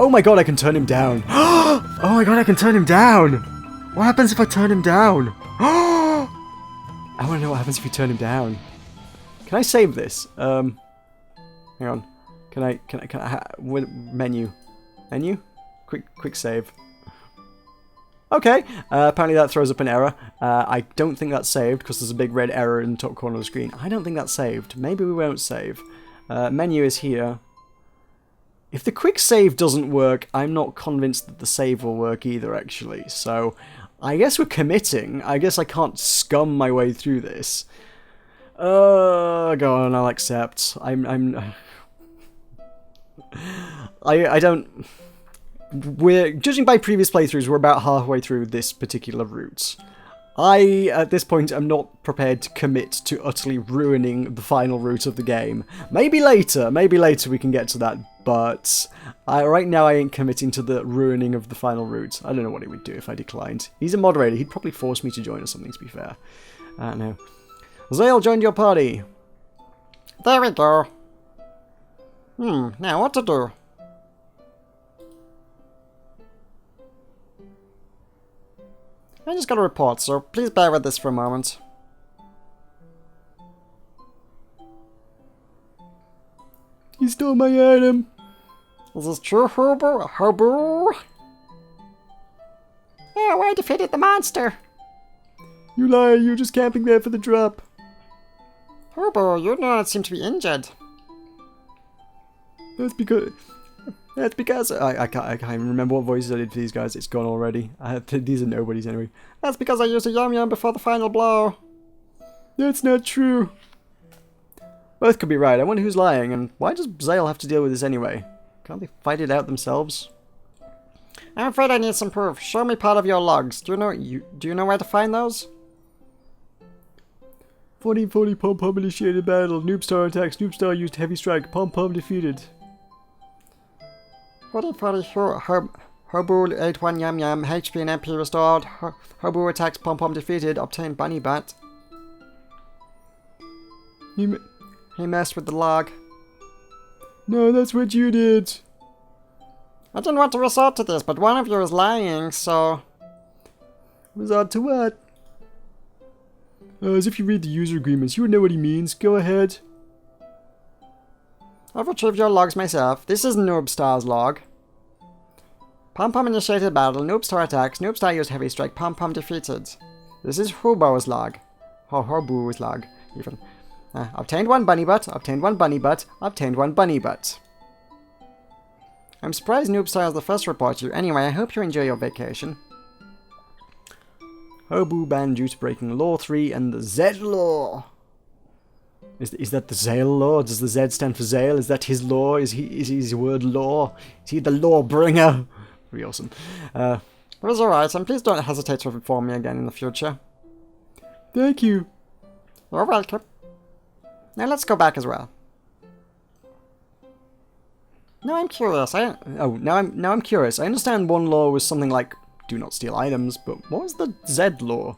Oh my god, I can turn him down. Oh my god, I can turn him down. What happens if I turn him down? I want to know what happens if you turn him down. Can I save this? Hang on. Can I menu? Menu? Quick save. Okay, apparently that throws up an error. I don't think that's saved because there's a big red error in the top corner of the screen. I don't think that's saved. Maybe we won't save. Menu is here. If the quick save doesn't work, I'm not convinced that the save will work either, actually. So, I guess we're committing. I guess I can't scum my way through this. Go on, I'll accept. I don't... We're judging by previous playthroughs, we're about halfway through this particular route. I, at this point, am not prepared to commit to utterly ruining the final route of the game. Maybe later we can get to that, but right now I ain't committing to the ruining of the final route. I don't know what he would do if I declined. He's a moderator, he'd probably force me to join or something, to be fair. No. Zale joined your party. There we go. Now what to do? I just got a report, so please bear with this for a moment. You stole my item. Is this true, Hobo? Oh, I defeated the monster. You lie, you're just camping there for the drop. Hobo, you do not seem to be injured. That's because I can't even remember what voices I did for these guys. It's gone already. These are nobodies anyway. That's because I used a yum-yum before the final blow. That's not true. Both could be right. I wonder who's lying, and why does Zale have to deal with this anyway? Can't they fight it out themselves? I'm afraid I need some proof. Show me part of your logs. Do you know where to find those? 1440 Pom-Pom initiated battle. Noobstar attacks. Noobstar used heavy strike. Pom-Pom defeated. 4040 Hobo ate one yum yum. HP and MP restored. Hobo attacks Pom-Pom defeated. Obtained bunny butt. He messed with the log. No, that's what you did. I didn't want to resort to this, but one of you is lying, so... Resort to what? As if you read the user agreements, you would know what he means. Go ahead. I've retrieved your logs myself. This is Noobstar's log. Pom-Pom initiated battle. Noobstar attacks. Noobstar used heavy strike. Pom-Pom defeated. This is Hobo's log. Hobo's log, even. Obtained one bunny butt. Obtained one bunny butt. Obtained one bunny butt. I'm surprised Noobstar is the first to report you. Anyway, I hope you enjoy your vacation. Hobo banned due to breaking Law 3 and the Z Law. Is that the Zale law? Does the Z stand for Zale? Is that his law? Is he his word law? Is he the law bringer? Pretty awesome. It was alright, and please don't hesitate to inform me again in the future. Thank you. You're welcome. Now let's go back as well. Now I'm curious. Now I'm curious. I understand one law was something like do not steal items, but what was the Z law?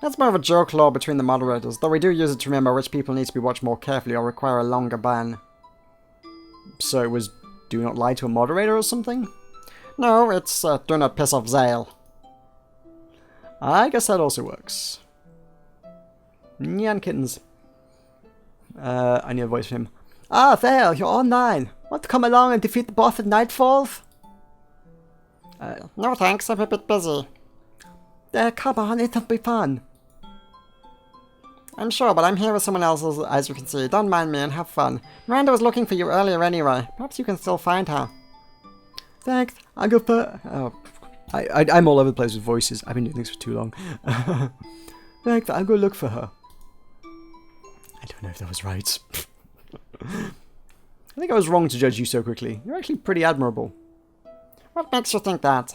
That's more of a joke law between the moderators, though we do use it to remember which people need to be watched more carefully or require a longer ban. So it was do not lie to a moderator or something? No, it's do not piss off Zale. I guess that also works. Nyan kittens. I need a voice for him. Ah, Zale, you're online. Want to come along and defeat the boss at Nightfalls? No thanks, I'm a bit busy. Come on, it'll be fun. I'm sure, but I'm here with someone else, as you can see. Don't mind me and have fun. Miranda was looking for you earlier anyway. Perhaps you can still find her. Thanks. I'll go for... Oh, I'm all over the place with voices. I've been doing this for too long. Thanks. I'll go look for her. I don't know if that was right. I think I was wrong to judge you so quickly. You're actually pretty admirable. What makes you think that?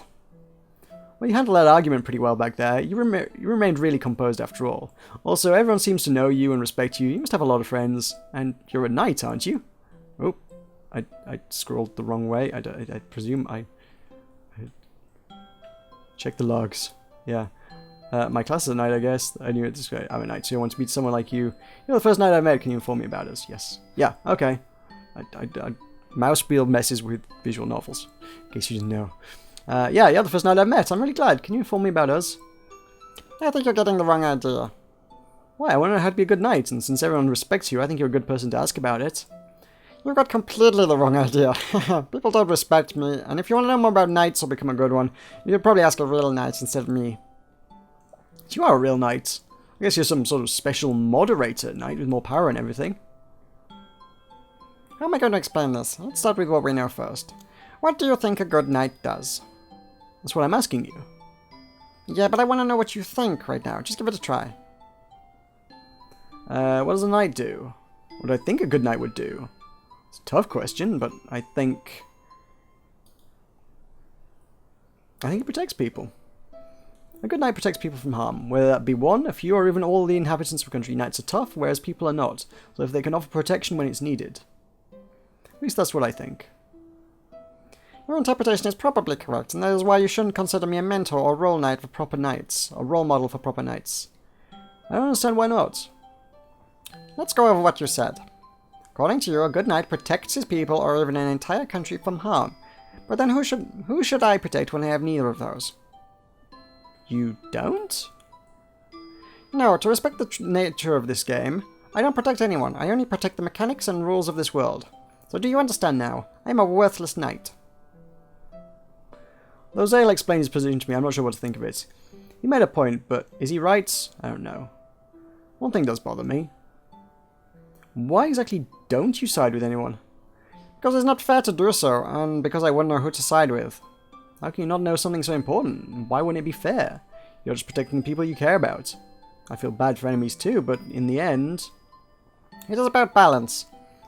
Well, you handled that argument pretty well back there. You remained really composed after all. Also, everyone seems to know you and respect you. You must have a lot of friends. And you're a knight, aren't you? Oh, I scrolled the wrong way. I presume I check the logs. Yeah. My class is a knight, I guess. I knew it. I'm a knight, so I want to meet someone like you. You're the first knight I met. Can you inform me about us? Yes. Yeah, okay. mouse wheel messes with visual novels, in case you didn't know. Yeah, you're the first knight I've met. I'm really glad. Can you inform me about us? I think you're getting the wrong idea. Why? I want to know how to be a good knight, and since everyone respects you, I think you're a good person to ask about it. You've got completely the wrong idea. People don't respect me, and if you want to know more about knights or become a good one, you should probably ask a real knight instead of me. You are a real knight. I guess you're some sort of special moderator knight with more power and everything. How am I going to explain this? Let's start with what we know first. What do you think a good knight does? That's what I'm asking you. Yeah, but I want to know what you think right now. Just give it a try. What does a knight do? What do I think a good knight would do? It's a tough question, but I think it protects people. A good knight protects people from harm, whether that be one, a few, or even all the inhabitants of a country. Knights are tough, whereas people are not, so if they can offer protection when it's needed. At least that's what I think. Your interpretation is probably correct, and that is why you shouldn't consider me a mentor or role knight for proper knights, or role model for proper knights. I don't understand why not. Let's go over what you said. According to you, a good knight protects his people or even an entire country from harm. But then who should I protect when I have neither of those? You don't? No, to respect the nature of this game, I don't protect anyone. I only protect the mechanics and rules of this world. So do you understand now? I am a worthless knight. Though Zale explained his position to me, I'm not sure what to think of it. He made a point, but is he right? I don't know. One thing does bother me. Why exactly don't you side with anyone? Because it's not fair to do so, and because I wouldn't know who to side with. How can you not know something so important? Why wouldn't it be fair? You're just protecting the people you care about. I feel bad for enemies too, but in the end... It is about balance.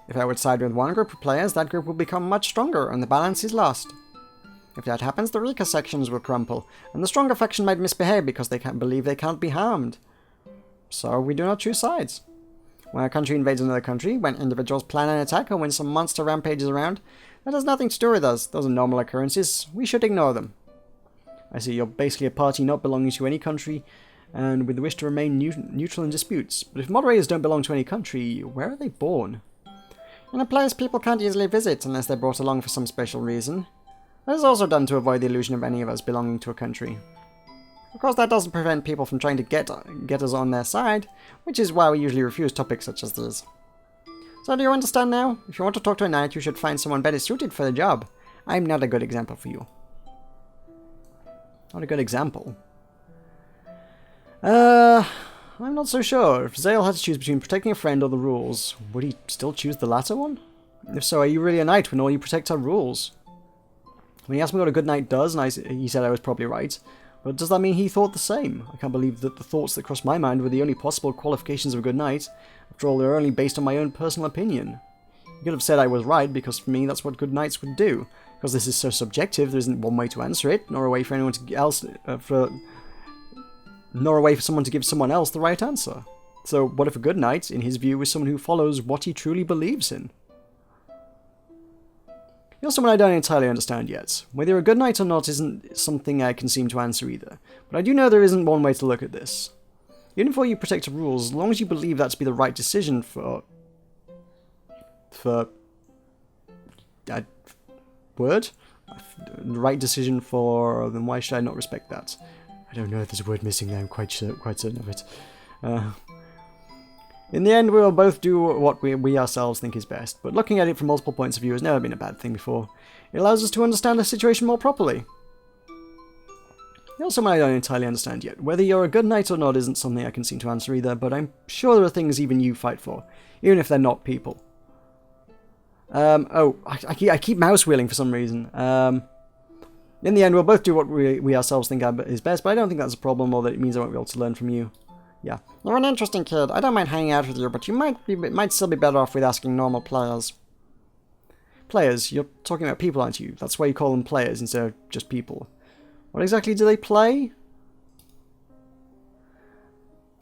If I would side with one group of players, that group will become much stronger, and the balance is lost. If that happens, the weaker sections will crumple, and the stronger faction might misbehave because they can't believe they can't be harmed. So we do not choose sides. When a country invades another country, when individuals plan an attack, or when some monster rampages around, that has nothing to do with us. Those are normal occurrences. We should ignore them. I see, you're basically a party not belonging to any country, and with the wish to remain neutral in disputes. But if moderators don't belong to any country, where are they born? In a place people can't easily visit unless they're brought along for some special reason. That is also done to avoid the illusion of any of us belonging to a country. Of course, that doesn't prevent people from trying to get us on their side, which is why we usually refuse topics such as these. So do you understand now? If you want to talk to a knight, you should find someone better suited for the job. I'm not a good example for you. Not a good example? I'm not so sure. If Zale had to choose between protecting a friend or the rules, would he still choose the latter one? If so, are you really a knight when all you protect are rules? When he asked me what a good knight does, and he said I was probably right. But does that mean he thought the same? I can't believe that the thoughts that crossed my mind were the only possible qualifications of a good knight. After all, they're only based on my own personal opinion. He could have said I was right, because for me that's what good knights would do. Because this is so subjective, there isn't one way to answer it, nor a way for anyone else nor a way for someone to give someone else the right answer. So what if a good knight, in his view, is someone who follows what he truly believes in? You're someone I don't entirely understand yet. Whether you're a good knight or not isn't something I can seem to answer either, but I do know there isn't one way to look at this. Even if you protect rules, as long as you believe that to be the right decision for word? The right decision for... then why should I not respect that? I don't know if there's a word missing there, I'm quite certain of it. In the end, we will both do what we ourselves think is best, but looking at it from multiple points of view has never been a bad thing before. It allows us to understand the situation more properly. You're someone I don't entirely understand yet. Whether you're a good knight or not isn't something I can seem to answer either, but I'm sure there are things even you fight for, even if they're not people. I keep mouse wheeling for some reason. In the end, we'll both do what we ourselves think is best, but I don't think that's a problem, or that it means I won't be able to learn from you. Yeah. You're an interesting kid. I don't mind hanging out with you, but you might still be better off with asking normal players. Players? You're talking about people, aren't you? That's why you call them players instead of just people. What exactly do they play?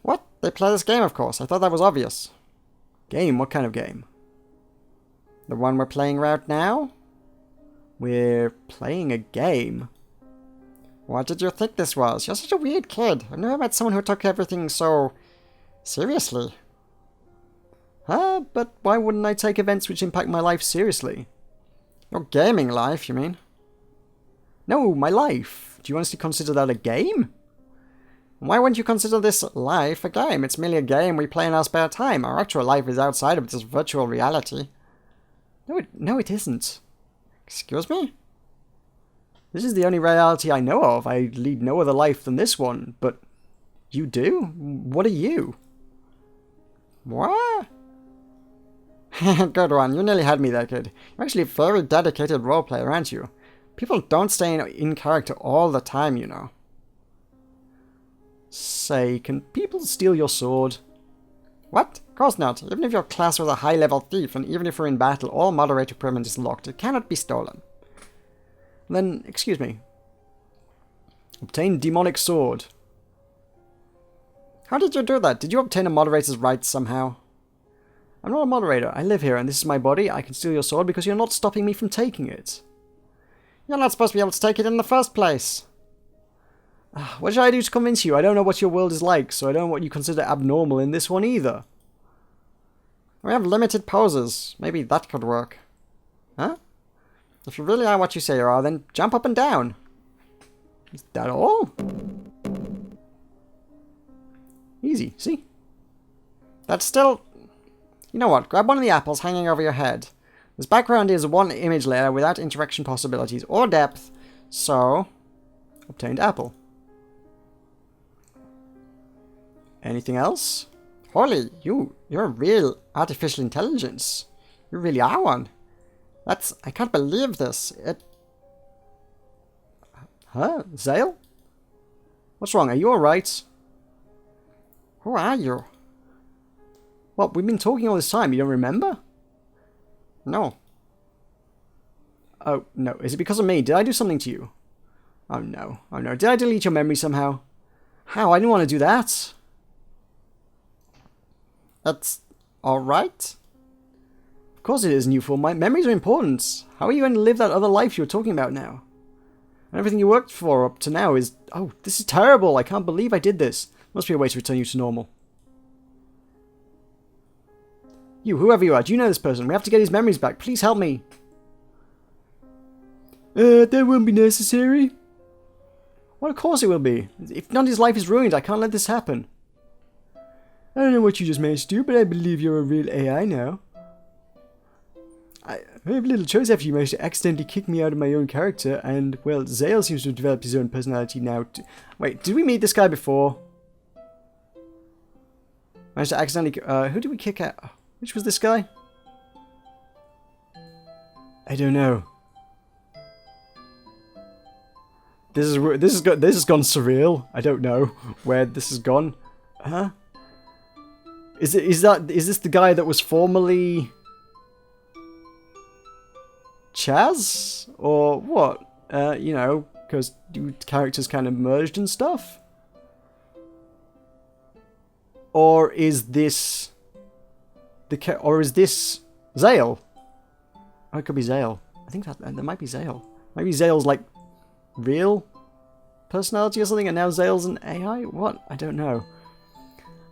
What? They play this game, of course. I thought that was obvious. Game? What kind of game? The one we're playing right now? We're playing a game? What did you think this was? You're such a weird kid. I've never met someone who took everything so... seriously. But why wouldn't I take events which impact my life seriously? Your gaming life, you mean? No, my life. Do you honestly consider that a game? Why wouldn't you consider this life a game? It's merely a game we play in our spare time. Our actual life is outside of this virtual reality. No, it isn't. Excuse me? This is the only reality I know of. I lead no other life than this one, but you do? What are you? What? Good one. You nearly had me there, kid. You're actually a very dedicated role player, aren't you? People don't stay in character all the time, you know. Say, can people steal your sword? What? Of course not. Even if you're classed as a high-level thief, and even if we're in battle, all moderate equipment is locked. It cannot be stolen. Then, excuse me. Obtain demonic sword. How did you do that? Did you obtain a moderator's rights somehow? I'm not a moderator. I live here, and this is my body. I can steal your sword because you're not stopping me from taking it. You're not supposed to be able to take it in the first place. What should I do to convince you? I don't know what your world is like, so I don't know what you consider abnormal in this one either. We have limited poses. Maybe that could work. Huh? If you really are what you say you are, then jump up and down. Is that all? Easy, see? That's still... You know what? Grab one of the apples hanging over your head. This background is one image layer without interaction possibilities or depth, so... Obtained apple. Anything else? Holy, you're a real artificial intelligence. You really are one. I can't believe this. Huh? Zale? What's wrong? Are you alright? Who are you? What, we've been talking all this time, you don't remember? No. Oh, no. Is it because of me? Did I do something to you? Oh no. Oh no. Did I delete your memory somehow? How? I didn't want to do that. That's alright. Of course it is, new form. My memories are important. How are you going to live that other life you were talking about now? And everything you worked for up to now is... Oh, this is terrible. I can't believe I did this. Must be a way to return you to normal. You, whoever you are, do you know this person? We have to get his memories back. Please help me. That won't be necessary. Well, of course it will be. If not, his life is ruined. I can't let this happen. I don't know what you just managed to do, but I believe you're a real AI now. I have little choice after you managed to accidentally kick me out of my own character, and, well, Zale seems to have developed his own personality now. Wait, did we meet this guy before? Managed to accidentally... who did we kick out? Which was this guy? I don't know. This has gone surreal. I don't know where this has gone. Huh? Is this the guy that was formerly Chaz? Or what? You know, because characters kind of merged and stuff? Or is this Zale? Oh, it could be Zale. I think that might be Zale. Maybe Zale's like real personality or something, and now Zale's an AI? What? I don't know.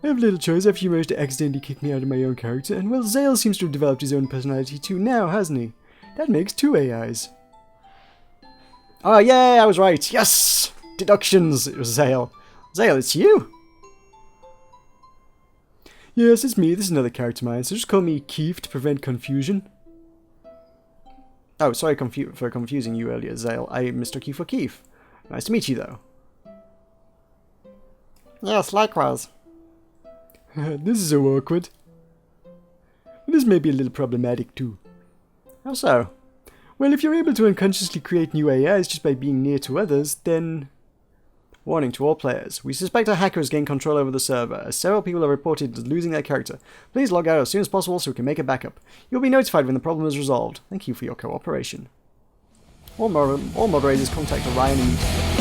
I have little choice after you managed to accidentally kick me out of my own character, and well, Zale seems to have developed his own personality too now, hasn't he? That makes 2 AIs. Oh, yay, I was right. Yes! Deductions. It was Zale. Zale, it's you? Yes, it's me. This is another character of mine, so just call me Keith to prevent confusion. Oh, sorry for confusing you earlier, Zale. I mistook you for Keith. Nice to meet you, though. Yes, likewise. This is so awkward. This may be a little problematic, too. How so? Well, if you're able to unconsciously create new AIs just by being near to others, then... Warning to all players. We suspect a hacker has gained control over the server, as several people are reported as losing their character. Please log out as soon as possible so we can make a backup. You'll be notified when the problem is resolved. Thank you for your cooperation. All moderators contact Orion immediately.